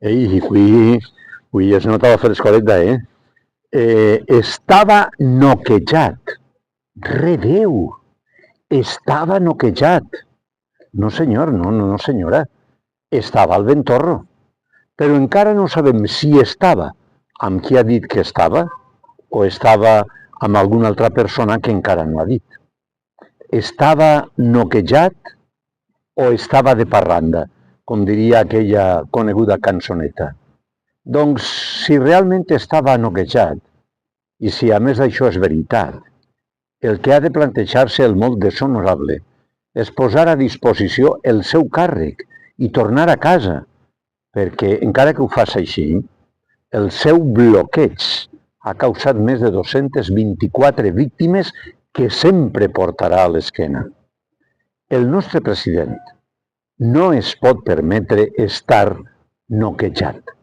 Ei, qui es nota la frescoreta, estava noquejat. Redeu, estava noquejat. No, senyor, no, senyora. Estava al Ventorro. Però encara no sabem si estava amb qui ha dit que estava o estava amb alguna altra persona que encara no ha dit. Estava noquejat o estava de parranda, com diria aquella coneguda cançoneta. Doncs, si realment estava noquejat, i si a més això és veritat, el que ha de plantejar-se el molt deshonorable és posar a disposició el seu càrrec i tornar a casa, perquè, encara que ho faci així, el seu bloqueig ha causat més de 224 víctimes que sempre portarà a l'esquena. El nostre president no es pot permetre estar noquejat.